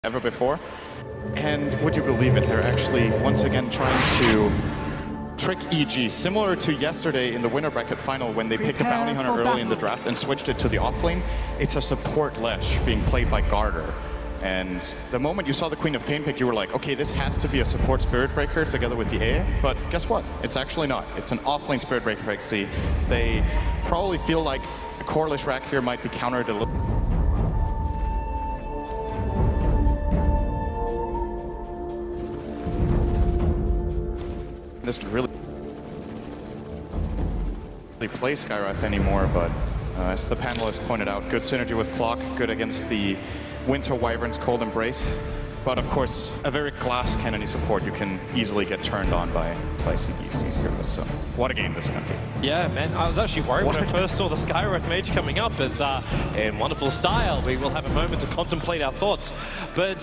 ever before. And would you believe it, they're actually once again trying to trick EG, similar to yesterday in the winner bracket final when they picked a bounty hunter early in the draft and switched it to the offlane. It's a support Lesh being played by Garter. And the moment you saw the Queen of Pain pick, you were like, okay, this has to be a support Spirit Breaker together with the A. But guess what? It's actually not. It's an offlane Spirit Breaker for XC. They probably feel like a core Leshrac here might be countered a little. This to really play Skywrath anymore, but as the panelists pointed out, good synergy with Clock, good against the Winter Wyvern's Cold Embrace, but of course a very glass cannony support you can easily get turned on by CDEC skirmishes. So what a game this is going to be. Yeah, man, I was actually worried when I first saw the Skywrath Mage coming up. It's in wonderful style. We will have a moment to contemplate our thoughts, but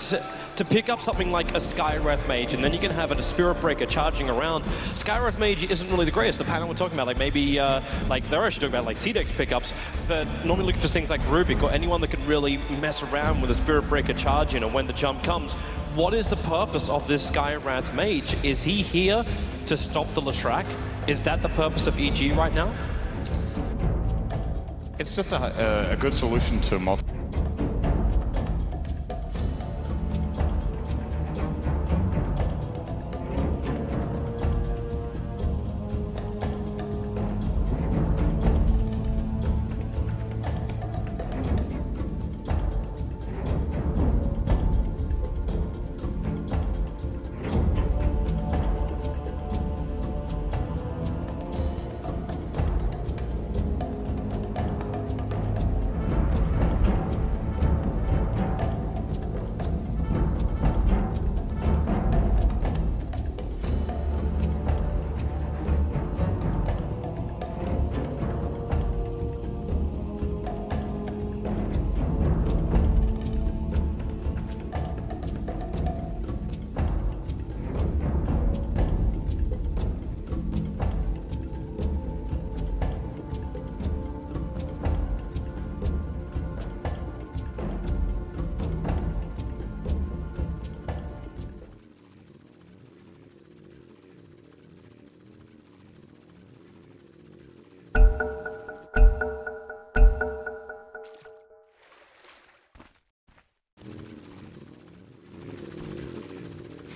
to pick up something like a Skywrath Mage, and then you can have a Spirit Breaker charging around. Skywrath Mage isn't really the greatest. The panel we're talking about, like maybe, like they're actually talking about like CDEC pickups, but normally looking for things like Rubik or anyone that can really mess around with a Spirit Breaker charge in, and when the jump comes. What is the purpose of this Skywrath Mage? Is he here to stop the Leshrac? Is that the purpose of EG right now? It's just a good solution to multiple.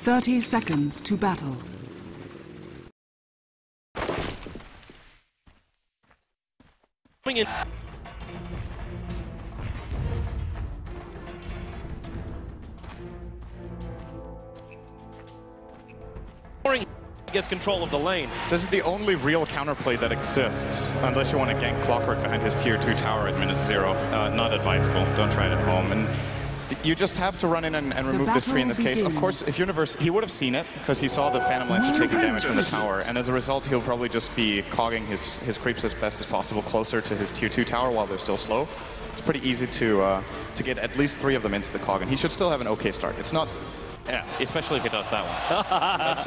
"30 seconds to battle." Coming in. Gets control of the lane. This is the only real counterplay that exists, unless you want to gank Clockwork behind his tier 2 tower at minute 0. Not advisable. Don't try it at home. And you just have to run in and remove this tree in this case. Of course, if Universe, he would have seen it, because he saw the Phantom Lance taking damage from the tower, and as a result, he'll probably just be cogging his creeps as best as possible closer to his tier 2 tower while they're still slow. It's pretty easy to get at least 3 of them into the cog, and he should still have an okay start. It's not... Yeah, especially if he does that one. That's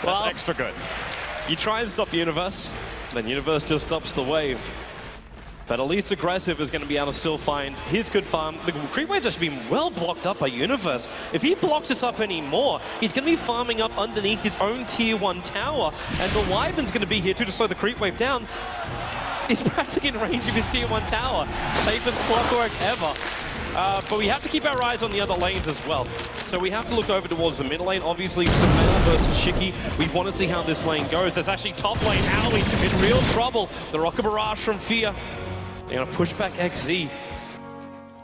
well, extra good. You try and stop Universe, then Universe just stops the wave. But at least Aggressive is going to be able to still find his good farm. The creep wave's actually been well blocked up by Universe. If he blocks this up anymore, he's going to be farming up underneath his own tier 1 tower. And the Wyvern's going to be here too to slow the creep wave down. He's practically in range of his tier 1 tower. Safest Clockwork ever. But we have to keep our eyes on the other lanes as well. So we have to look over towards the mid lane. Obviously, Samel versus Shiki. We want to see how this lane goes. There's actually top lane Owie in real trouble. The Rocket Barrage from Fear. They're going to push back XZ.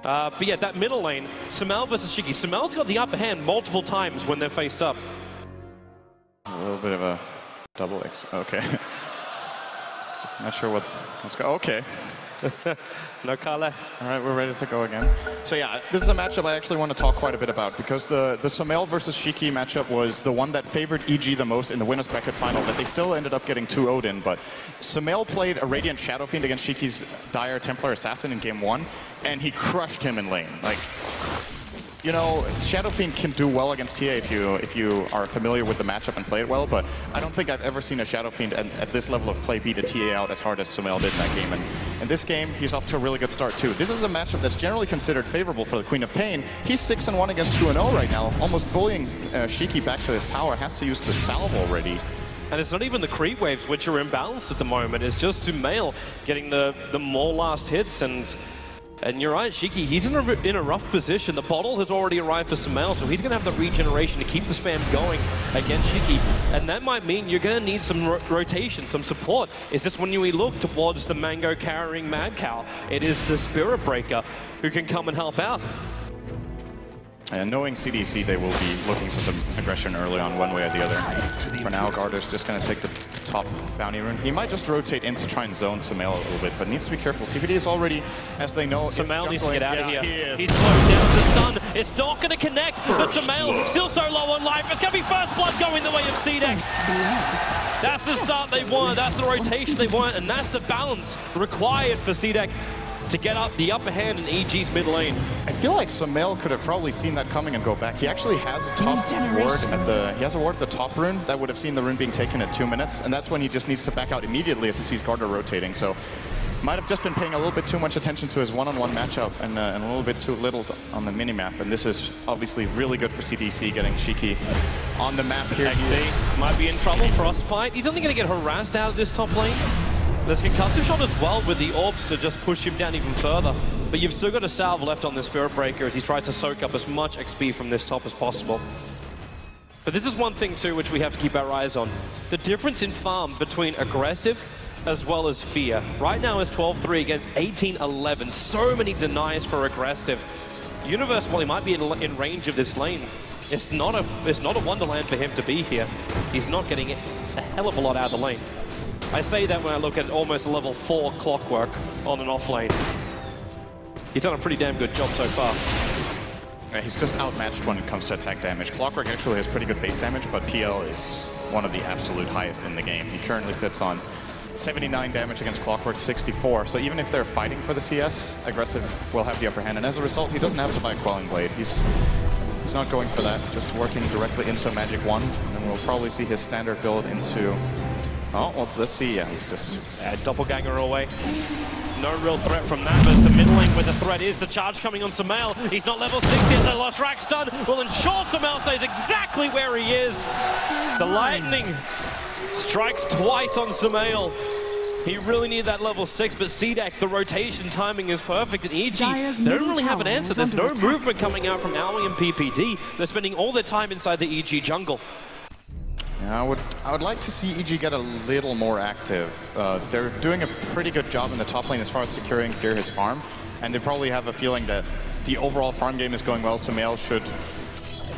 But yeah, that middle lane, Samel versus Shiki. Samel's got the upper hand multiple times when they're faced up. A little bit of a double X. Okay. Not sure let's go. Okay. No Kale. All right, we're ready to go again. So yeah, this is a matchup I actually want to talk quite a bit about, because the Samel versus Shiki matchup was the one that favored EG the most in the winners bracket final, but they still ended up getting 2-0'd in. But Samel played a Radiant Shadow Fiend against Shiki's Dire Templar Assassin in game 1, and he crushed him in lane. Like, you know, Shadow Fiend can do well against TA if you are familiar with the matchup and play it well, but I don't think I've ever seen a Shadow Fiend at this level of play beat a TA out as hard as Sumail did in that game. And in this game, he's off to a really good start too. This is a matchup that's generally considered favorable for the Queen of Pain. He's 6-1 against 2-0 right now, almost bullying Shiki back to his tower, has to use the salve already. And it's not even the creep waves which are imbalanced at the moment. It's just Sumail getting the more last hits. And you're right, Shiki, he's in a rough position. The bottle has already arrived for Sumail, so he's going to have the regeneration to keep the spam going against Shiki. And that might mean you're going to need some rotation, some support. It's just when we look towards the Mango carrying Mad Cow, it is the Spirit Breaker who can come and help out. And knowing CDEC, they will be looking for some aggression early on, one way or the other. For now, Garder's just going to take the top bounty rune. He might just rotate in to try and zone Sumail a little bit, but needs to be careful. PPD is already, as they know, Sumail needs to get out of here. He He's slowed down to stun. It's not going to connect, but Sumail still so low on life. It's going to be first blood going the way of CDEC. That's the start they want. That's the rotation they want, and that's the balance required for CDEC to get up the upper hand in EG's mid lane. I feel like Sumail could have probably seen that coming and go back. He actually has a top ward he has a ward at the top rune that would have seen the rune being taken at 2 minutes, and that's when he just needs to back out immediately as he sees Garder rotating. So might have just been paying a little bit too much attention to his one-on-one matchup and a little bit too little on the minimap. And this is obviously really good for CDEC getting Shiki on the map here. XC might be in trouble. Frostbite. He's only going to get harassed out of this top lane. There's concussive shot as well with the orbs to just push him down even further. But you've still got a salve left on the Spirit Breaker as he tries to soak up as much XP from this top as possible. But this is one thing too which we have to keep our eyes on. The difference in farm between aggressive as well as fear. Right now is 12-3 against 18-11. So many denies for aggressive. Universe, while he might be in range of this lane, it's not a wonderland for him to be here. He's not getting a hell of a lot out of the lane. I say that when I look at almost a level 4 Clockwork on an off lane. He's done a pretty damn good job so far. Yeah, he's just outmatched when it comes to attack damage. Clockwork actually has pretty good base damage, but PL is one of the absolute highest in the game. He currently sits on 79 damage against Clockwork, 64. So even if they're fighting for the CS, aggressive will have the upper hand. And as a result, he doesn't have to buy a Quelling Blade. He's not going for that, just working directly into a Magic Wand. And we'll probably see his standard build into... Oh, well, let's see. Yeah, he's just doppelganger away. No real threat from that, but the mid lane where the threat is. The charge coming on Sumail. He's not level 6 yet. The Lost Rack stun will ensure Sumail stays exactly where he is. The lightning strikes twice on Sumail. He really needed that level 6, but CDEC, the rotation timing is perfect. And EG, they don't really have an answer. There's no movement coming out from Aoi and PPD. They're spending all their time inside the EG jungle. Yeah, I would like to see EG get a little more active. They're doing a pretty good job in the top lane as far as securing clear his farm, and they probably have a feeling that the overall farm game is going well. Sumail should,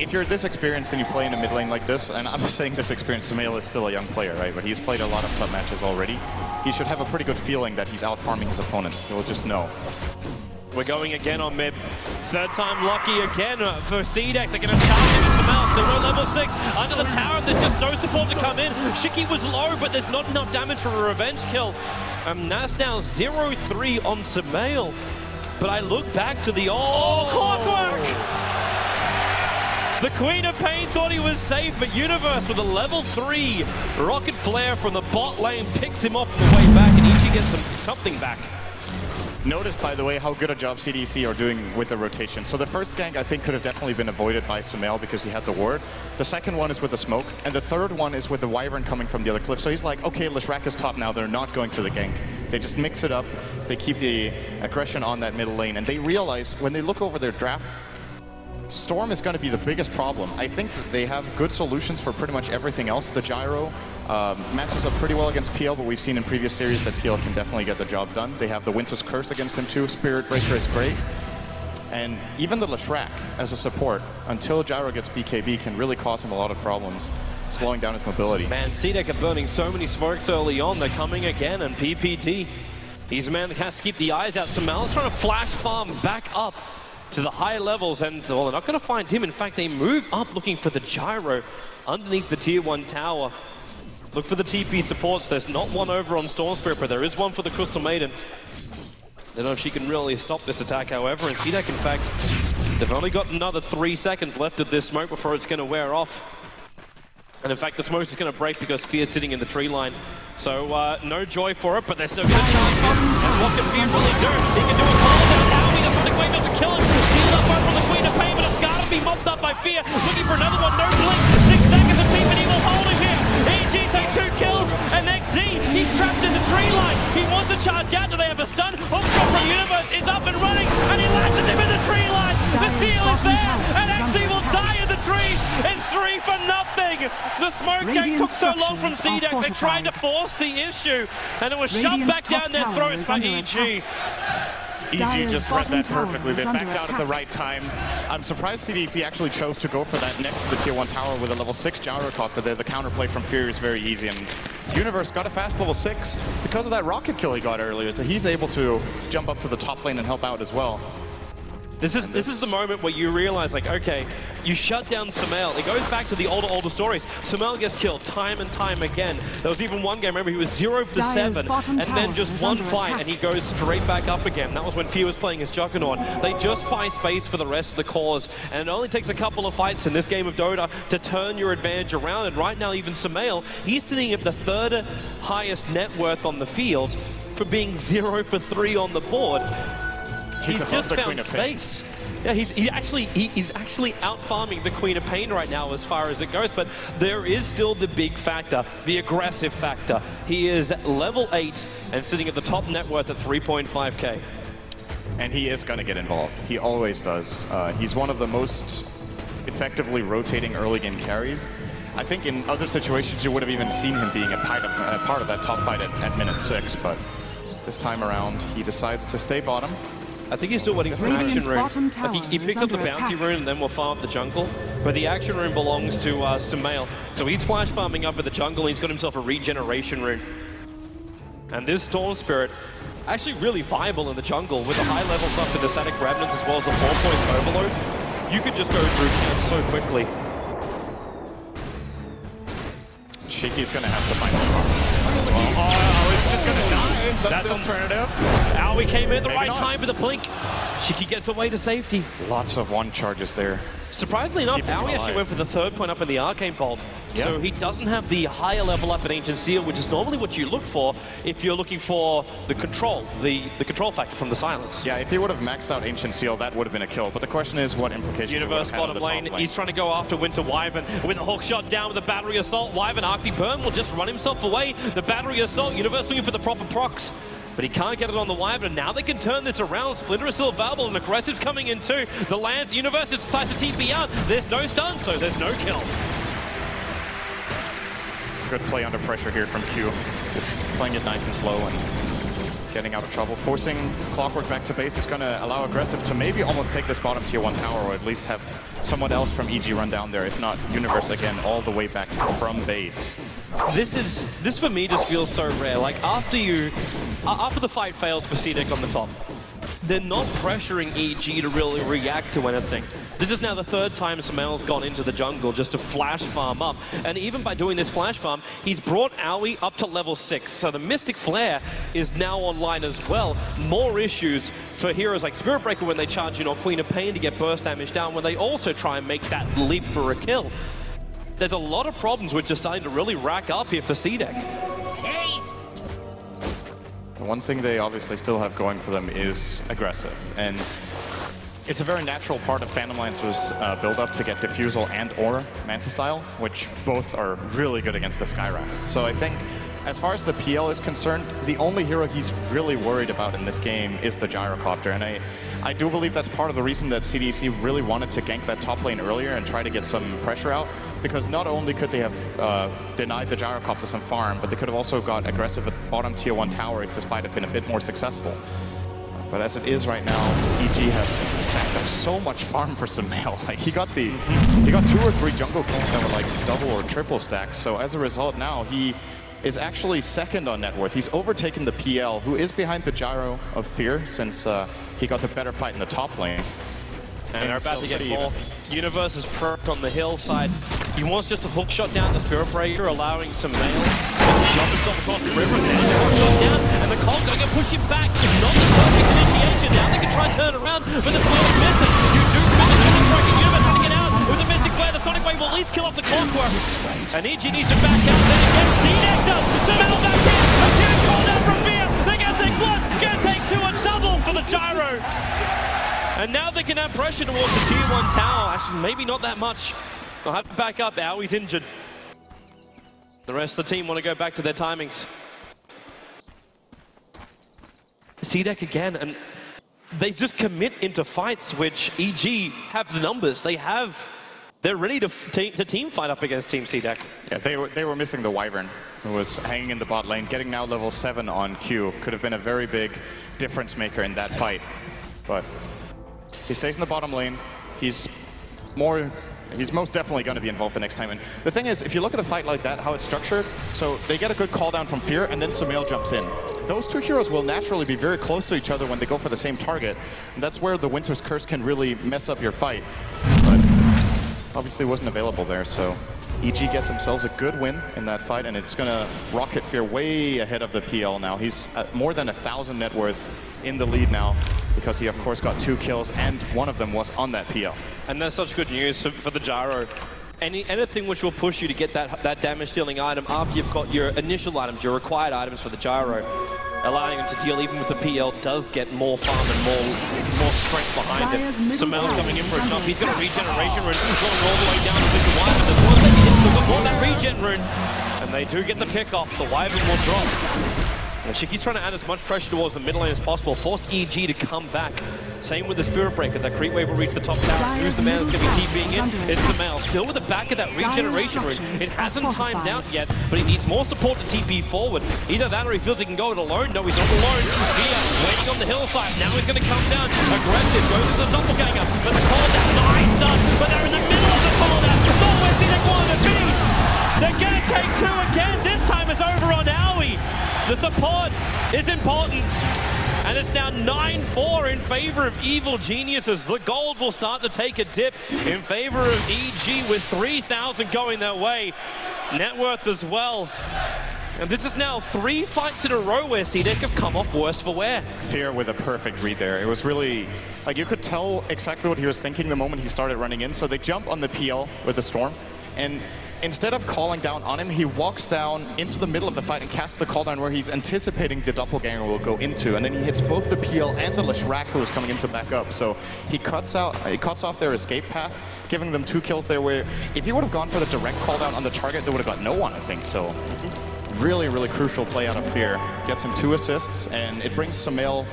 if you're this experienced and you play in a mid lane like this, and I'm saying this experienced, Sumail is still a young player, right? But he's played a lot of top matches already. He should have a pretty good feeling that he's out farming his opponent. He'll just know. We're going again on mid. Third time lucky again for CDEC. They're going to charge into Sumail. Still no level 6. Under the tower, there's just no support to come in. Shiki was low, but there's not enough damage for a revenge kill. And that's now 0-3 on Sumail. But I look back to the Clockwork! The Queen of Pain thought he was safe, but Universe with a level 3 rocket flare from the bot lane picks him off the way back, and EG gets something back. Notice, by the way, how good a job CDEC are doing with the rotation. So the first gank, I think, could have definitely been avoided by Sumail because he had the ward. The second one is with the smoke, and the third one is with the Wyvern coming from the other cliff. So he's like, okay, Leshrac is top now. They're not going to the gank. They just mix it up. They keep the aggression on that middle lane, and they realize when they look over their draft, Storm is going to be the biggest problem. I think that they have good solutions for pretty much everything else. The Gyro matches up pretty well against PL, but we've seen in previous series that PL can definitely get the job done. They have the Winter's Curse against him too. Spirit Breaker is great. And even the Leshrac as a support, until Gyro gets BKB, can really cause him a lot of problems, slowing down his mobility. Man, CDEC are burning so many smokes early on. They're coming again, and PPT, he's a man that has to keep the eyes out. Sumail's trying to flash farm back up to the high levels, and well, they're not going to find him. In fact, they move up looking for the Gyro underneath the tier 1 tower. Look for the TP supports. There's not one over on Storm Spirit, but there is one for the Crystal Maiden. I don't know if she can really stop this attack, however, and CDEC, in fact, They've only got another 3 seconds left of this smoke before it's going to wear off. And in fact, the smoke is going to break because Fear's sitting in the tree line. So no joy for it, but they're still going to charge him. And what can Fear really do? He can do a call down. Howie, the Sonic Wave doesn't kill him. Sealed up over on the Queen of Pain, but it's got to be mopped up by Fear. Looking for another one, no blink. 6 seconds of Peeping Evil holding him. EG take 2 kills, and XZ, he's trapped in the tree line. He wants to charge out. Do they have a stun? Hookshot from Universe is up and running, and he latches him in the tree line. The seal is there, and XZ will die in the trees. It's 3 for nothing. The smoke gang took so long from CDEC. They tried to force the issue, and it was shoved back down their throats by EG. EG just read that perfectly. They backed out at the right time. I'm surprised CDEC actually chose to go for that next to the tier 1 tower with a level 6 gyrocopter there. The counterplay from Fury is very easy, and Universe got a fast level 6 because of that rocket kill he got earlier, so he's able to jump up to the top lane and help out as well. This is the moment where you realize, like, okay, you shut down Sumail. It goes back to the older stories. Sumail gets killed time and time again. There was even one game, remember, he was 0 for 7, and then just one fight, and he goes straight back up again. That was when Fear was playing his Juggernaut. They just buy space for the rest of the cores, and it only takes a couple of fights in this game of Dota to turn your advantage around. And right now, even Sumail, he's sitting at the 3rd highest net worth on the field for being 0 for 3 on the board. He's just found space. Yeah, he's actually out farming the Queen of Pain right now as far as it goes, but there is still the big factor, the aggressive factor. He is level 8 and sitting at the top net worth at 3.5k. And he is going to get involved. He always does. He's one of the most effectively rotating early game carries. I think in other situations you would have even seen him being a part of that top fight at minute 6, but this time around he decides to stay bottom. I think he's still waiting for an action rune. I think he picks up the bounty rune and then we'll farm up the jungle. But the action rune belongs to Sumail. So he's flash farming up in the jungle. He's got himself a regeneration rune. And this Storm Spirit, actually really viable in the jungle with the high levels up in the Static Revenants as well as the 4 points overload. You could just go through camp so quickly. Shiki's going to have to find the oh, he's just going to die. That's the alternative. Owie came in at the right time with a blink. Shiki gets away to safety. Lots of 1 charges there. Surprisingly enough, Owie actually went for the 3rd point up in the Arcane Bolt. Yep. So he doesn't have the higher level up in Ancient Seal, which is normally what you look for if you're looking for the control, the control factor from the silence. Yeah, if he would have maxed out Ancient Seal, that would have been a kill. But the question is what implications Universe bottom lane. He's trying to go after Winter Wyvern with a hook shot down with a battery assault. Wyvern Arctic Burn will just run himself away. The battery assault, Universe looking for the proper procs. But he can't get it on the Wyvern. Now they can turn this around. Splinter is still available, and Aggressive's coming in too. The Lance Universe decides to TP out. There's no stun, so there's no kill. Good play under pressure here from Q. Just playing it nice and slow and getting out of trouble. Forcing Clockwork back to base is going to allow Aggressive to maybe almost take this bottom tier 1 tower, or at least have someone else from EG run down there. If not, Universe again all the way back from base. This for me just feels so rare. Like after the fight fails for CDEC on the top, they're not pressuring EG to really react to anything. This is now the 3rd time Sumail's gone into the jungle just to flash farm up. And even by doing this flash farm, he's brought Owie up to level 6. So the Mystic Flare is now online as well. More issues for heroes like Spirit Breaker when they charge in, or Queen of Pain to get burst damage down when they also try and make that leap for a kill. There's a lot of problems which are starting to really rack up here for CDEC. The one thing they obviously still have going for them is Aggressive. And it's a very natural part of Phantom Lancer's build-up to get Diffusal and or Manta Style, which both are really good against the Skywrath. So I think, as far as the PL is concerned, the only hero he's really worried about in this game is the Gyrocopter. And I do believe that's part of the reason that CDEC really wanted to gank that top lane earlier and try to get some pressure out. Because not only could they have denied the Gyrocopter some farm, but they could have also got Aggressive at bottom tier 1 tower if this fight had been a bit more successful. But as it is right now, EG have stacked up so much farm for Sumail. Like he got 2 or 3 jungle kills that were like double or triple stacks. So as a result now, he is actually 2nd on net worth. He's overtaken the PL, who is behind the Gyro of Fear, since he got the better fight in the top lane. And they're about to get more. Universe is perked on the hillside. He wants just a hook shot down the Spirit Breaker, allowing Sumail to jump himself across the river. And then the hook shot down, and the Colt going to push him back. Not the perfect initiation. Now they can try and turn around, but the flow is missing. You do reckon Universe has to get out with the Mystic Flare. The Sonic Wave will at least kill off the Clockwork. And EG needs to back out there again. CDEC does. Smell back in. A huge call down from Fear. They're going to take one. Going to take two. A double for the Gyro. And now they can have pressure towards the tier 1 tower. Actually, maybe not that much. They'll have to back up. Owie's injured. The rest of the team want to go back to their timings. CDEC again, and they just commit into fights which EG have the numbers. They're ready to team fight up against Team CDEC. Yeah, they were missing the Wyvern, who was hanging in the bot lane. Getting now level 7 on Q could have been a very big difference maker in that fight. But he stays in the bottom lane. He's most definitely going to be involved the next time. And the thing is, if you look at a fight like that, how it's structured, so they get a good call down from Fear, and then Sumail jumps in. Those two heroes will naturally be very close to each other when they go for the same target. And that's where the Winter's Curse can really mess up your fight. But obviously wasn't available there, so EG get themselves a good win in that fight, and it's going to rocket Fear way ahead of the PL now. He's at more than 1,000 net worth in the lead now, because he of course got 2 kills, and one of them was on that PL. And that's such good news for the Gyro. Anything which will push you to get that damage dealing item after you've got your initial items, your required items for the Gyro, allowing him to deal even with the PL does get more farm and more strength behind him. Sumail's coming in for a jump. He's got a regeneration rune going all the way down to the Wyvern. The one that hits still got that regen rune, and they do get the pick off. The Wyvern will drop. And Shiki's trying to add as much pressure towards the middle lane as possible, force EG to come back. Same with the Spirit Breaker. That creep wave will reach the top tower. Who's the man that's going to be TPing in? It's Sumail. Still with the back of that regeneration rune. It hasn't timed out yet, but he needs more support to TP forward. Either that or he feels he can go it alone. No, he's not alone. Here, waiting on the hillside. Now he's going to come down. Aggressive. Goes to the doppelganger. But the call down. Nice done. But they're in the middle of the call down. Not where CDEC wanted to be. They're going to take 2 again. This time it's over on Owie. The support is important, and it's now 9-4 in favor of Evil Geniuses. The gold will start to take a dip in favor of EG with 3,000 going their way. Net worth as well. And this is now 3 fights in a row where CDEC have come off worse for wear. Fear with a perfect read there. It was really, like, you could tell exactly what he was thinking the moment he started running in. So they jump on the PL with the Storm, and instead of calling down on him, he walks down into the middle of the fight and casts the call down where he's anticipating the doppelganger will go into, and then he hits both the PL and the Leshrac, who is coming in to back up. So he cuts off their escape path, giving them 2 kills there, where if he would have gone for the direct call down on the target, they would have got no one, I think. So really, really crucial play out of Fear. Gets him 2 assists, and it brings Sumail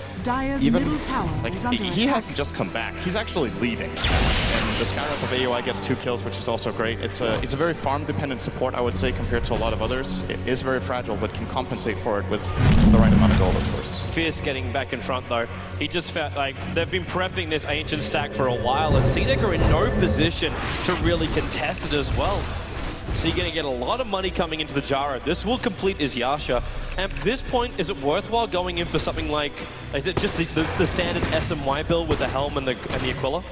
even, like, he hasn't just come back, he's actually leading. And the Skyrap of AOI gets 2 kills, which is also great. It's a very farm-dependent support, I would say, compared to a lot of others. It is very fragile, but can compensate for it with the right amount of gold, of course. Fierce getting back in front, though. He just felt like they've been prepping this ancient stack for a while, and CDEC are in no position to really contest it as well. So you're going to get a lot of money coming into the Gyro. This will complete his Yasha. At this point, is it worthwhile going in for something like, is it just the standard SMY build with the Helm and the Aquila?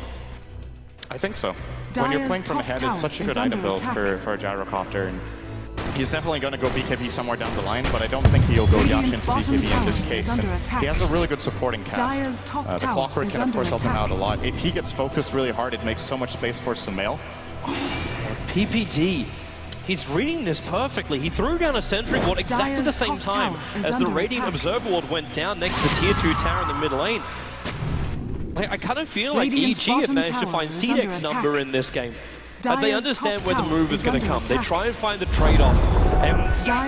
I think so. When you're playing from ahead, it's such a good item build for a Gyrocopter. And he's definitely going to go BKB somewhere down the line, but I don't think he'll go Yasha into BKB in this case, since he has a really good supporting cast. The Clockwork can, of course, help him out a lot. If he gets focused really hard, it makes so much space for Sumail. PPD. He's reading this perfectly. He threw down a Sentry Ward exactly the same time as the Radiant Observer Ward went down next to the Tier 2 tower in the mid lane. Like, I kind of feel like EG have managed to find CDEC's number in this game. They understand where the move is going to come. They try and find the trade-off. And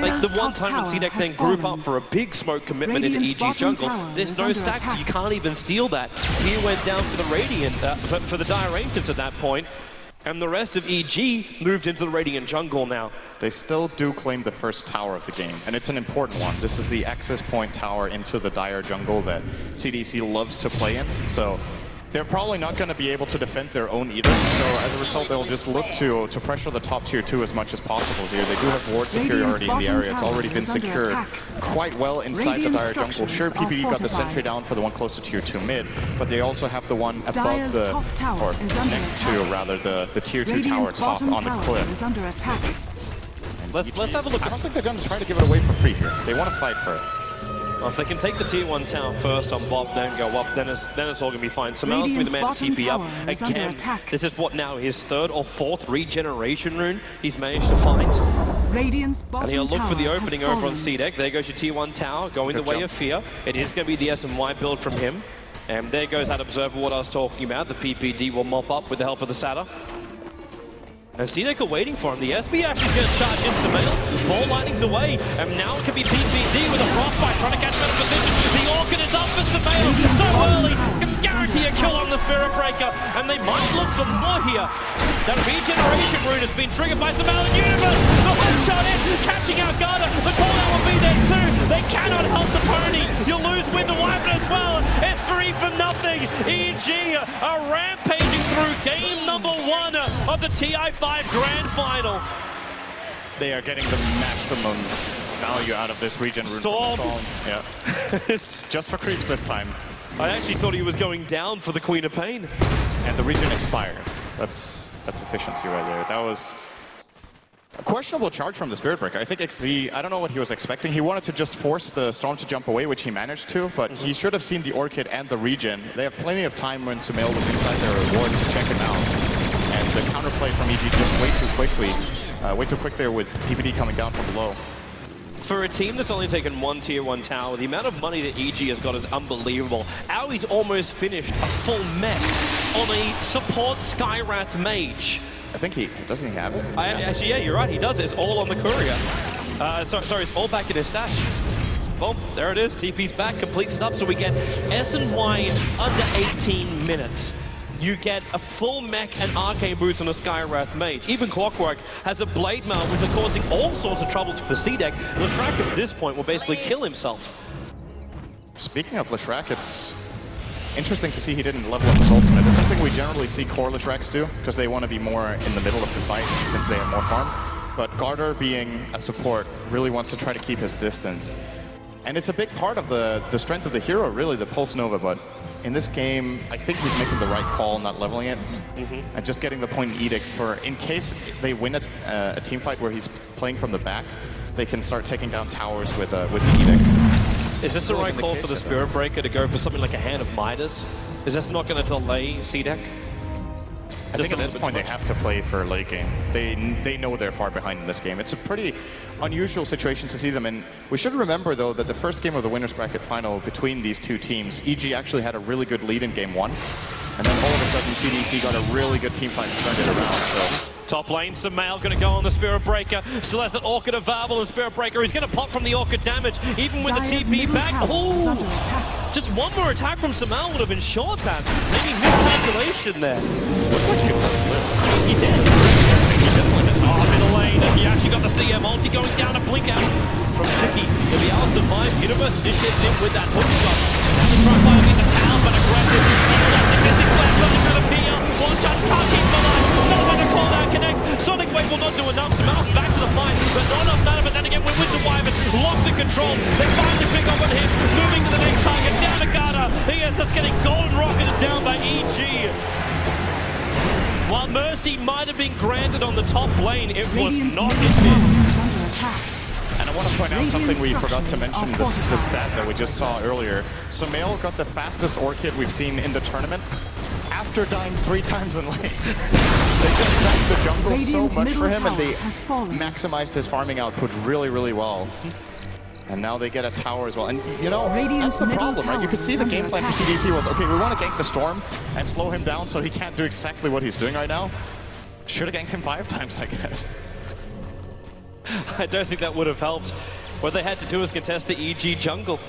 like the one time when CDEC then group up for a big smoke commitment into EG's jungle, there's no stacks, so you can't even steal that. He went down for the Radiant, for the Dire Ancients at that point. And the rest of EG moved into the Radiant jungle now. They still do claim the first tower of the game, and it's an important one. This is the access point tower into the Dire jungle that CDEC loves to play in. So they're probably not going to be able to defend their own either. So as a result, they'll just look to pressure the top tier 2 as much as possible here. They do have ward superiority in the area. It's already been secured quite well inside the Dire jungle. Sure, PPD got the sentry down for the one close to tier 2 mid, but they also have the one above the, or next to rather, the tier 2 tower top on the cliff. Let's have a look. I don't think they're going to try to give it away for free here. They want to fight for it. Well, if they can take the tier 1 tower first on Bob, then go up, then it's all going to be fine. Samel's going to be the man to TP up. Again, this is what now, his 3rd or 4th regeneration rune he's managed to find. And he'll look for the opening over on CDEC. There goes your tier 1 tower, going the way of fear. It is going to be the S&Y build from him. And there goes that observer, what I was talking about. The PPD will mop up with the help of the Satyr. And CDEC are waiting for him. The SB actually going to charge in Samel. Ball lightning's away. And now it can be PPD with a frostbite trying to catch better position. The Orchid is up for Samel. So early. Can guarantee a kill on the Spirit Breaker. And they might look for more here. That regeneration rune has been triggered by Samel and Universe. The hook shot in. Catching out Garda. The cooldown will be there too. They cannot help the pony. You'll lose Winter Wyvern as well. It's 3 for nothing. EG are rampaging through game number 1 of the TI5 Grand Final. They are getting the maximum value out of this regen rune. Storm. Yeah. It's just for creeps this time. I actually thought he was going down for the Queen of Pain. And the regen expires. That's efficiency right there. That was a questionable charge from the Spirit Breaker. I think XZ, I don't know what he was expecting. He wanted to just force the Storm to jump away, which he managed to, but he should have seen the Orchid and the regen. They have plenty of time when Sumail was inside their reward to check him out. And the counterplay from EG just way too quick there with PPD coming down from below. For a team that's only taken 1 tier 1 tower, the amount of money that EG has got is unbelievable. Aui's almost finished a full mech on a support Skywrath mage. I think doesn't he have it? Actually, yeah, you're right, he does. It's all on the courier. Sorry, it's all back in his stash. Boom, there it is. TP's back, completes it up, so we get S&Y in under 18 minutes. You get a full mech and arcane boots on a Skywrath mage. Even Clockwork has a blade mail, which is causing all sorts of troubles for CDEC. Leshrac at this point will basically kill himself. Speaking of Leshrac, it's interesting to see he didn't level up his ultimate. It's something we generally see core Leshracs do, because they want to be more in the middle of the fight since they have more farm. But Garter, being a support, really wants to try to keep his distance. And it's a big part of the strength of the hero, really, the Pulse Nova, but in this game, I think he's making the right call, not leveling it, and just getting the point in Edict for, in case they win a team fight where he's playing from the back, they can start taking down towers with the Edict. Is this the right call for the Spirit Breaker to go for something like a Hand of Midas? Is this not going to delay CDEC? I think at this point they have to play for late game. They know they're far behind in this game. It's a pretty unusual situation to see them in. We should remember, though, that the first game of the Winners Bracket final between these two teams, EG actually had a really good lead in game 1. And then all of a sudden, CDEC got a really good team fight and turned it around. So top lane, Sumail going to go on the Spirit Breaker. Still has that Orchid available, and Spirit Breaker is going to pop from the Orchid damage, even with the TP back. Oh, just one more attack from Sumail would have ensured that. Maybe miscalculation there. Looks like he lived. He did. He did live it. Oh, middle lane. He actually got the CM ulti going down a blink out from Tricky. He'll be able to survive. Universe initiated in with that hook shot. Now to try and find the town, but aggressive. The missing flash on the kind of PL. One shot, can't keep the line. Not when the cooldown connects. Sonic Wave will not do enough. Sumail's back to the fight, but not enough matter. But then again, with Winter Wyvern locked in control, they finally pick up on him. Moving to the next target, down to Garda. He is just getting golden rocketed down by EG. While Mercy might have been granted on the top lane, it was not his. And I want to point out something we forgot to mention, the stat that we just saw earlier. Sumail got the fastest Orchid we've seen in the tournament after dying 3 times in lane. They just stacked the jungle so much for him, and they maximized his farming output really, really well. And now they get a tower as well. And, you know, that's the problem, right? You could see the game plan for CDEC was, okay, we want to gank the Storm and slow him down so he can't do exactly what he's doing right now. Should have ganked him 5 times, I guess. I don't think that would have helped. What they had to do was contest the EG jungle.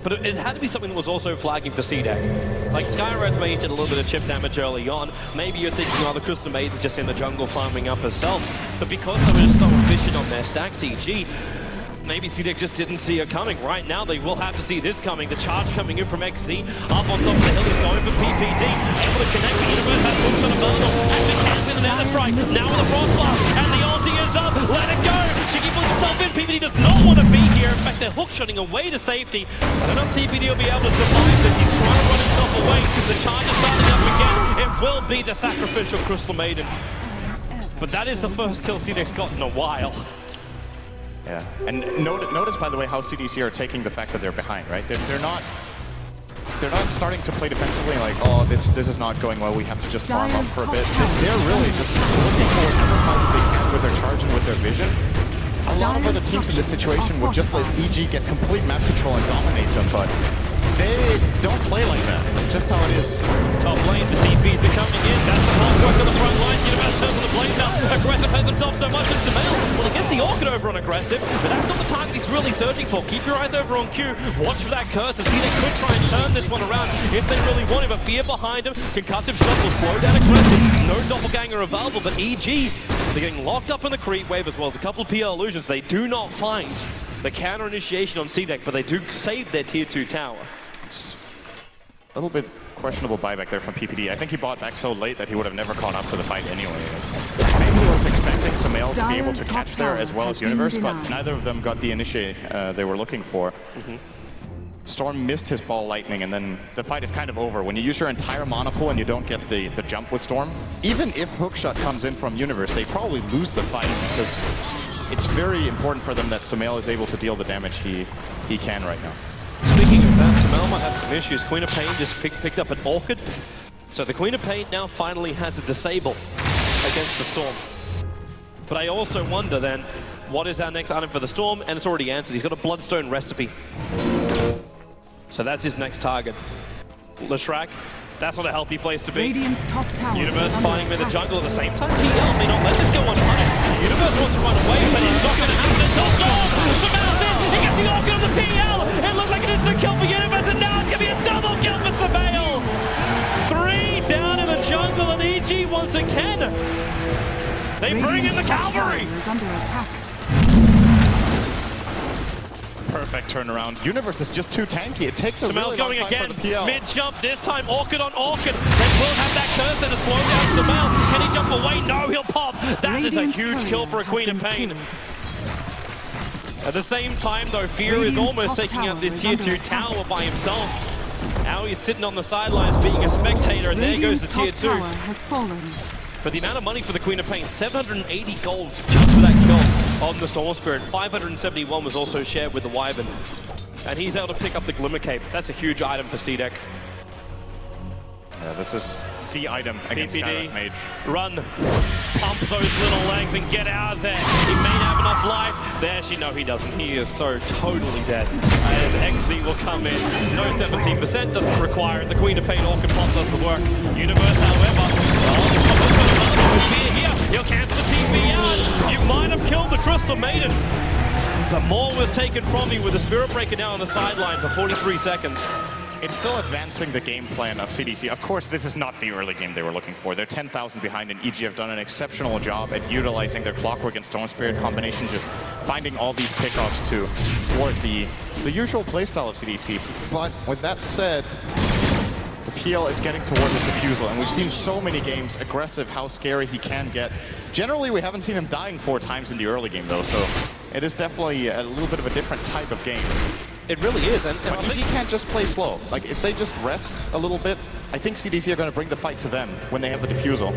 But it had to be something that was also flagging for CDEC. Like, Skywrath Mage did a little bit of chip damage early on. Maybe you're thinking, oh, the Crystal Maiden's just in the jungle farming up herself. But because they were just so efficient on their stacks, EG, maybe CDEC just didn't see it coming. Right now, they will have to see this coming. The charge coming in from XZ. Up on top of the hill is going for PPD. Able to connect the Universe. Has hooks on a Bernal. Actually can't win the Nether Strike. Now with a Frost Blast. And the ulti is up. Let it go. Shiki puts himself in. PPD does not want to be here. In fact, they're hook shotting away to safety. I don't know if PPD will be able to survive this. He's trying to run himself away. The charge is starting up again. It will be the sacrificial Crystal Maiden. But that is the first kill CDEC's got in a while. Yeah, and notice, by the way, how CDEC are taking the fact that they're behind, right? They're not starting to play defensively like, oh, this is not going well, we have to just farm up for a bit. They're really just looking for whatever fights they can with their charge and with their vision. A lot of other teams in this situation would just let EG get complete map control and dominate them, but they don't play like that. It's just how it is. Top lane, the TPs are coming in. That's the hard work on the front line. Universe turns on the blade now. Aggressive has himself so much in Sumail. Well, he gets the Orchid over on Aggressive, but that's not the target he's really searching for. Keep your eyes over on Q. Watch for that curse and see they could try and turn this one around if they really want it. But fear behind him. Concussive shot will slow down Aggressive. No doppelganger available, but EG, they're getting locked up in the creep wave as well as a couple of PL illusions. They do not find the counter initiation on CDEC, but they do save their tier 2 tower. It's a little bit questionable buyback there from PPD. I think he bought back so late that he would have never caught up to the fight anyways. Maybe he was expecting Sumail to be able to catch there as well as Universe, but neither of them got the initiate they were looking for. Storm missed his ball lightning, and then the fight is kind of over. When you use your entire mana pool and you don't get the jump with Storm, even if hookshot comes in from Universe, they probably lose the fight because it's very important for them that Sumail is able to deal the damage he can right now. Speaking of that, Sumail might have some issues. Queen of Pain just picked up an Orchid. So the Queen of Pain now finally has a disable against the Storm. But I also wonder then, what is our next item for the Storm? And it's already answered. He's got a Bloodstone recipe. So that's his next target. Leshrac, that's not a healthy place to be. Top tower Universe fighting with the jungle at the same time. TL may not let this go unpunished. Universe wants to run away, but he's not going to have to. Sumail's in! He gets the Orchid of the PL! It looks like an instant kill for Universe, and now it's going to be a double kill for Sumail! 3 down in the jungle, and EG once again. They bring in the cavalry! Is under attack. Perfect turnaround. Universe is just too tanky. It takes a really long time for the PL. Mid-jump, this time Orchid on Orchid. They will have that curse and a slow down Sumail. Can he jump away? No, he'll pop. That is a huge kill for a Queen of Pain. At the same time, though, Fear is almost taking out this tier 2 tower by himself. Now he's sitting on the sidelines being a spectator, and there goes the tier 2. Has fallen. But the amount of money for the Queen of Pain, 780 gold just for that kill on the Storm Spirit. 571 was also shared with the Wyvern. And he's able to pick up the Glimmer Cape. That's a huge item for CDEC. Yeah, this is the item against Skyreth Mage. Run, pump those little legs and get out of there. He may have enough life. There, no, he doesn't. He is so totally dead. As XZ will come in. No 17%, doesn't require it. The Queen of Pain Orchid pop does the work. Universe, however, here. He'll cancel the TP out. You might have killed the Crystal Maiden. But more was taken from you with the Spirit Breaker now on the sideline for 43 seconds. It's still advancing the game plan of CDEC. Of course, this is not the early game they were looking for. They're 10,000 behind, and EG have done an exceptional job at utilizing their Clockwork and Storm Spirit combination, just finding all these pickoffs to thwart the usual playstyle of CDEC. But with that said, the PL is getting toward this defusal, and we've seen so many games, Aggressive, how scary he can get. Generally, we haven't seen him dying 4 times in the early game, though, so it is definitely a little bit of a different type of game. It really is, and but EG can't just play slow. Like, if they just rest a little bit, I think CDEC are going to bring the fight to them when they have the defusal.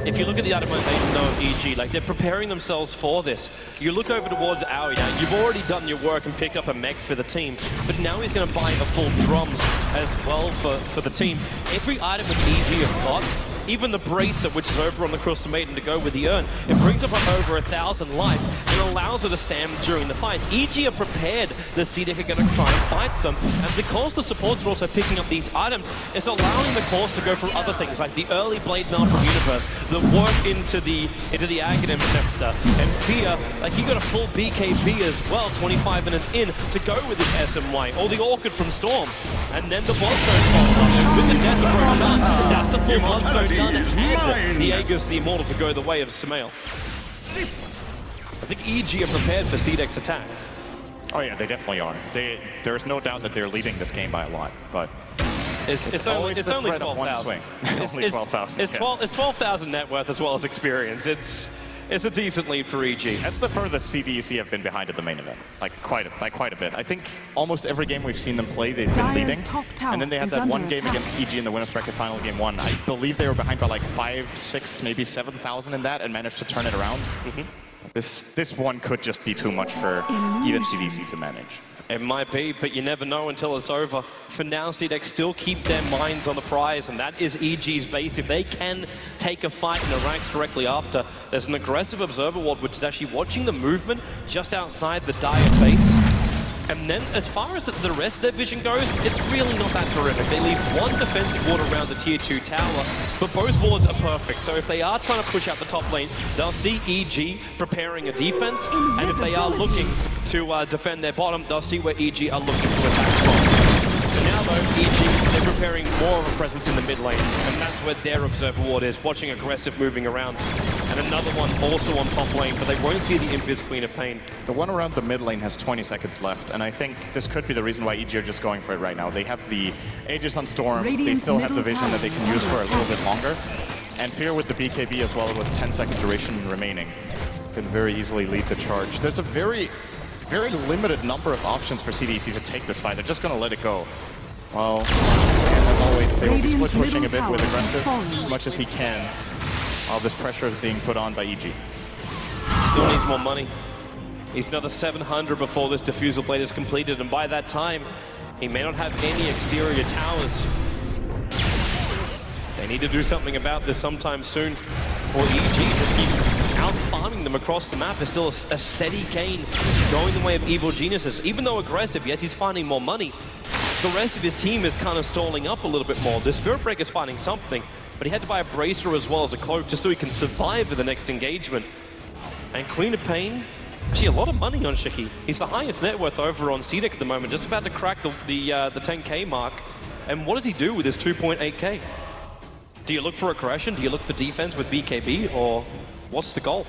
If you look at the itemization though of EG, like they're preparing themselves for this. You look over towards Aoi now, you've already done your work and pick up a mech for the team, but now he's going to buy a full drums as well for the team. Every item with EG have got, even the Bracer, which is over on the Crystal Maiden to go with the Urn, it brings up over 1,000 life and allows her to stand during the fight. EG are prepared, the CDEC are going to try and fight them, and because the supports are also picking up these items, it's allowing the cores to go for other things, like the early Blade Mail from Universe, the work into the Aghanim Scepter, and Fear, like he got a full BKB as well, 25 minutes in, to go with his SMY, or the Orchid from Storm, and then the Bloodstone followed up, and with the Death of Roshan, that's the full Bloodstone done, and the Aegis, the Immortal, to go the way of Sumail. I think EG are prepared for CDEC's attack. Oh yeah, they definitely are. There's no doubt that they're leading this game by a lot, but it's only 12,000. Only 12,000. It's 12,000 net worth as well as experience. It's a decent lead for EG. That's the furthest CDEC have been behind at the main event, like quite a bit. I think almost every game we've seen them play, they've been leading, and then they had that one game against EG in the winners bracket final, game 1. I believe they were behind by like 5, 6, maybe 7,000 in that, and managed to turn it around. This one could just be too much for even CDEC to manage. It might be, but you never know until it's over. For now, CDEC still keep their minds on the prize, and that is EG's base. If they can take a fight in the ranks directly after, there's an aggressive observer ward, which is actually watching the movement just outside the Dire base. And then, as far as the rest of their vision goes, it's really not that terrific. They leave one defensive ward around the tier 2 tower, but both wards are perfect. So if they are trying to push out the top lane, they'll see EG preparing a defense, and if they are looking to defend their bottom, they'll see where EG are looking to attack from. And now though, EG, they're preparing more of a presence in the mid lane, and that's where their observer ward is, watching aggressive moving around. And another one also on top lane, but they won't see the Invis Queen of Pain. The one around the mid lane has 20 seconds left, and I think this could be the reason why EG are just going for it right now. They have the Aegis on Storm, they still have the vision that they can use for a little bit longer, and Fear with the BKB as well with 10-second duration remaining can very easily lead the charge. There's a very limited number of options for CDEC to take this fight. They're just going to let it go. Well, and as always, they will be split pushing a bit with aggressive as much as he can. All this pressure is being put on by EG. Still needs more money. He's another 700 before this diffusal blade is completed, and by that time, he may not have any exterior towers. They need to do something about this sometime soon, or EG just keep out-farming them across the map. There's still a steady gain going the way of Evil Geniuses. Even though aggressive, yes, he's finding more money. The rest of his team is kind of stalling up a little bit more. The Spirit Breaker's finding something, but he had to buy a bracer as well as a cloak just so he can survive the next engagement. And Queen of Pain, actually a lot of money on Shiki. He's the highest net worth over on CDEC at the moment, just about to crack the 10k mark. And what does he do with his 2.8k? Do you look for aggression? Do you look for defense with BKB, or what's the goal?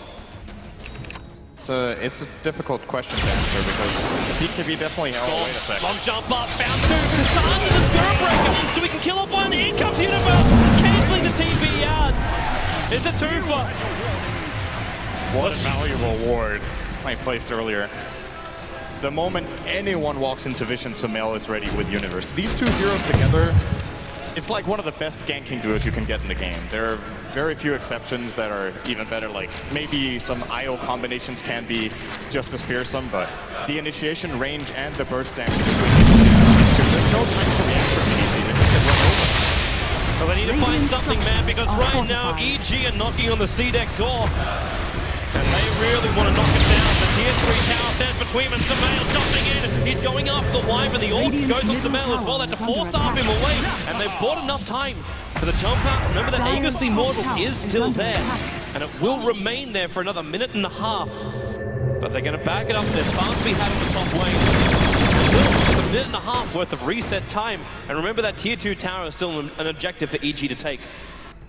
It's a difficult question to answer because BKB definitely has. Oh, wait a second. Long jump up, found two, Kassan to the Spirit Breaker, so we can kill off one. In comes Universe, canceling the TP yard. It's a two-for. What a valuable ward I placed earlier. The moment anyone walks into Vision, Sumail is ready with Universe. These two heroes together, it's like one of the best ganking duos you can get in the game. There are very few exceptions that are even better, like maybe some IO combinations can be just as fearsome, but the initiation range and the burst damage there's no time to react for CDEC, they just get run over. Well, they need to find something, man, because right now EG are knocking on the CDEC door. And they really want to knock it down. The tier 3 tower stands between them. Sumail jumping in. He's going up the Wyvern. The ult goes on Sumail as well. They have to force up him away. And they've bought enough time for the jump out. Remember, the Aegis Immortal is still there. And it will remain there for another minute and a half. But they're going to back it up. There's fast to be had in the top lane. Still, it's a minute and a half worth of reset time. And remember, that tier 2 tower is still an objective for EG to take,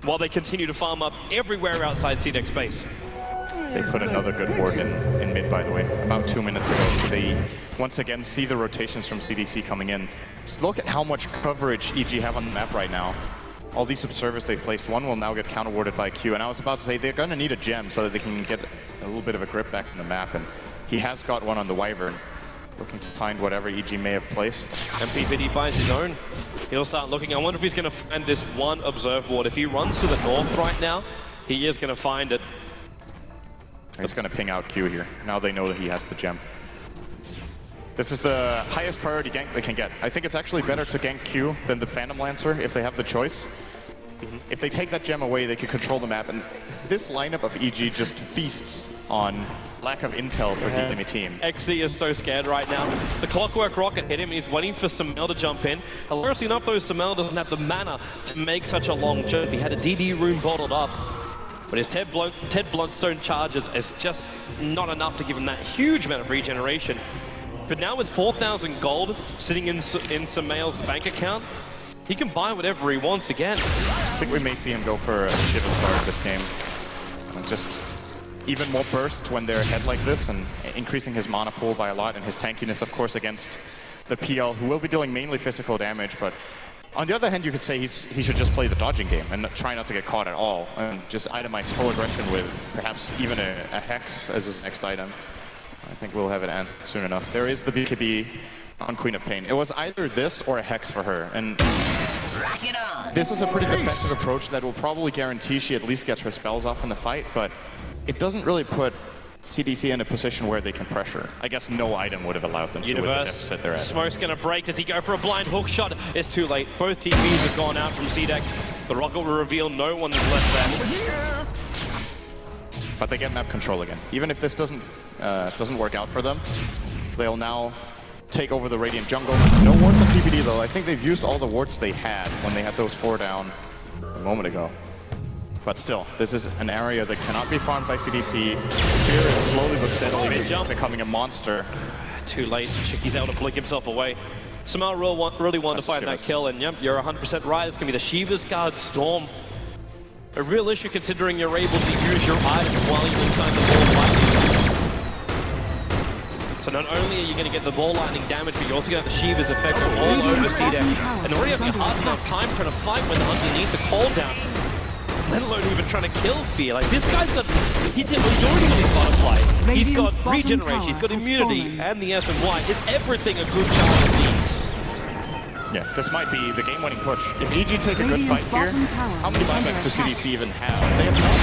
while they continue to farm up everywhere outside CDEC space. They put another good ward in mid, by the way, about 2 minutes ago. So they, once again, see the rotations from CDEC coming in. Just look at how much coverage EG have on the map right now. All these observers they've placed, one will now get counter-warded by Q. And I was about to say, they're going to need a gem so that they can get a little bit of a grip back in the map. And he has got one on the Wyvern, looking to find whatever EG may have placed. And PPD finds his own. He'll start looking. I wonder if he's going to find this one observe ward. If he runs to the north right now, he is going to find it. He's going to ping out Q here. Now they know that he has the gem. This is the highest priority gank they can get. I think it's actually better to gank Q than the Phantom Lancer if they have the choice. If they take that gem away, they can control the map. And this lineup of EG just feasts on lack of intel for the enemy team. XC is so scared right now. The Clockwork Rocket hit him. He's waiting for Sumail to jump in. Hilariously enough, though, Sumail doesn't have the mana to make such a long jump. He had a DD rune bottled up. But his Ted Bluntstone charges is just not enough to give him that huge amount of regeneration. But now with 4,000 gold sitting in Sumail's bank account, he can buy whatever he wants again. I think we may see him go for a Shiva's Guard this game. And just even more burst when they're ahead like this, and increasing his mana pool by a lot, and his tankiness, of course, against the PL, who will be dealing mainly physical damage. But on the other hand, you could say he should just play the dodging game and try not to get caught at all, and just itemize full aggression with perhaps even a Hex as his next item. I think we'll have it end soon enough. There is the BKB on Queen of Pain. It was either this or a Hex for her, and this is a pretty defensive approach that will probably guarantee she at least gets her spells off in the fight, but it doesn't really put CDC in a position where they can pressure. I guess no item would have allowed them to with the deficit they're at. Smoke's gonna break. Does he go for a blind hook shot? It's too late. Both TPs have gone out from CDEC. The rocket will reveal no one is left there. But they get map control again. Even if this doesn't work out for them, they'll now take over the Radiant jungle. No wards on PPD though. I think they've used all the wards they had when they had those 4 down a moment ago. But still, this is an area that cannot be farmed by CDC. Fear is slowly but steadily becoming a monster. Too late. Chicky's able to blink himself away. Samal really wanted to find that kill, and yep, you're 100% right. It's going to be the Shiva's Guard Storm. A real issue considering you're able to use your item while you're inside the ball lightning. So not only are you going to get the ball lightning damage, but you're also going to have the Shiva's effect all over CDEC. And already having a hard enough time trying to fight when underneath the call down. Let alone even trying to kill Fear. Like, this guy's got, he's already got his butterfly. He's got regeneration, he's got immunity, and the S&Y. It's everything a good challenger needs. Yeah, this might be the game-winning push. If EG take a good fight here, how many buybacks does CDC even have? They have none.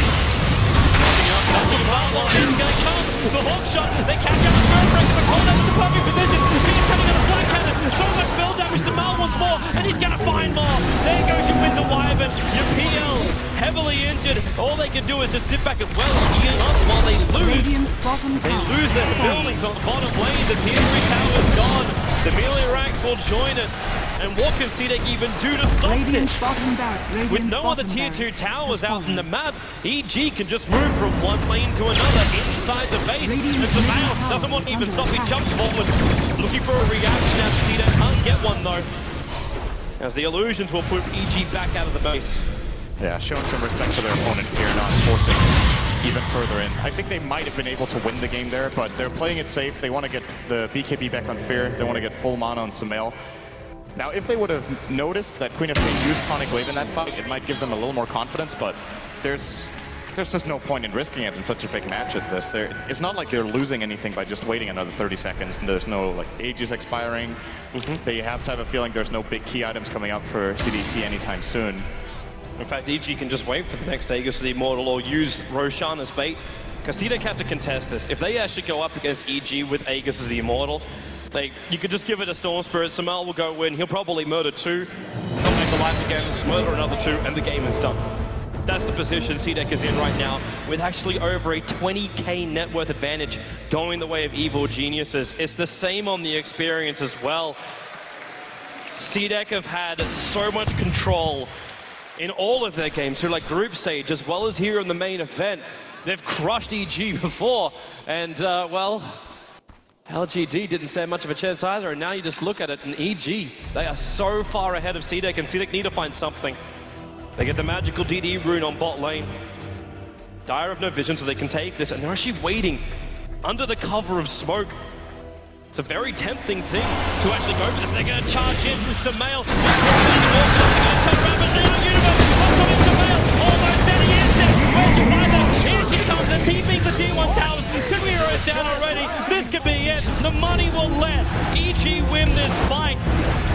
He's going to come. The hook shot. They catch up the first break. The call down is the perfect position. Fear's coming on a flank cannon. So much spell damage to Mal once more, and he's going to find more. There goes your Winter Wyvern. Your PL heavily injured. All they can do is just sit back as well and heal up while they lose. They lose their buildings on the bottom lane. The tier 3 tower is gone. The melee ranks will join it. And what can CDEC even do to stop this? With no other tier 2 towers out in the map, EG can just move from one lane to another inside the base. And Samal doesn't want to even stop, he jumps forward, looking for a reaction as CDEC can't get one though. As the illusions will put EG back out of the base. Yeah, showing some respect to their opponents here, not forcing even further in. I think they might have been able to win the game there, but they're playing it safe. They want to get the BKB back on Fear. They want to get full mana on Samal. Now, if they would have noticed that Queen of Pain used Sonic Wave in that fight, it might give them a little more confidence, but there's just no point in risking it in such a big match as this. It's not like they're losing anything by just waiting another 30 seconds, and there's no like ages expiring. They have to have a feeling there's no big key items coming up for CDC anytime soon. In fact, EG can just wait for the next Aegis of the Immortal or use Roshan as bait, because CDEC have to contest this. If they actually go up against EG with Aegis as the Immortal, you could just give it a Storm Spirit. Samal will go in. He'll probably murder 2. He'll make a life again, murder another 2, and the game is done. That's the position CDEC is in right now, with actually over a 20k net worth advantage going the way of Evil Geniuses. It's the same on the experience as well. CDEC have had so much control in all of their games through like group stage as well as here in the main event. They've crushed EG before, and well, LGD didn't stand much of a chance either, and now you just look at it, and EG, they are so far ahead of CDEC, and CDEC need to find something. They get the magical DD rune on bot lane. Dire have no vision, so they can take this, and they're actually waiting under the cover of smoke. It's a very tempting thing to actually go for this. They're going to charge in some mail. They're going to turn around, but Nano Universe, what's some mail? Almost dead, he is dead. Where's your fighter? Here she comes, the TP's the tier 1 towers. 2 heroes down already. This could be it. The money will let EG win this fight.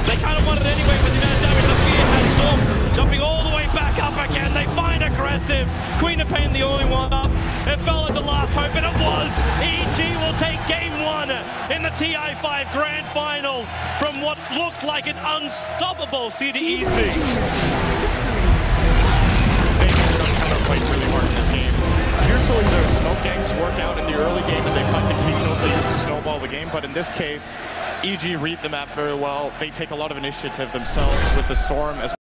They kind of want it anyway with the amount of damage the Fear has Storm. Jumping all the way back up again. They find aggressive. Queen of Pain the only one up. It felt like the last hope, and it was. EG will take game 1 in the TI5 Grand Final from what looked like an unstoppable CDEC. Played really hard in this game. Usually the smoke gangs work out in the early game and they find the key kills they use to snowball the game, but in this case, EG read the map very well. They take a lot of initiative themselves with the Storm as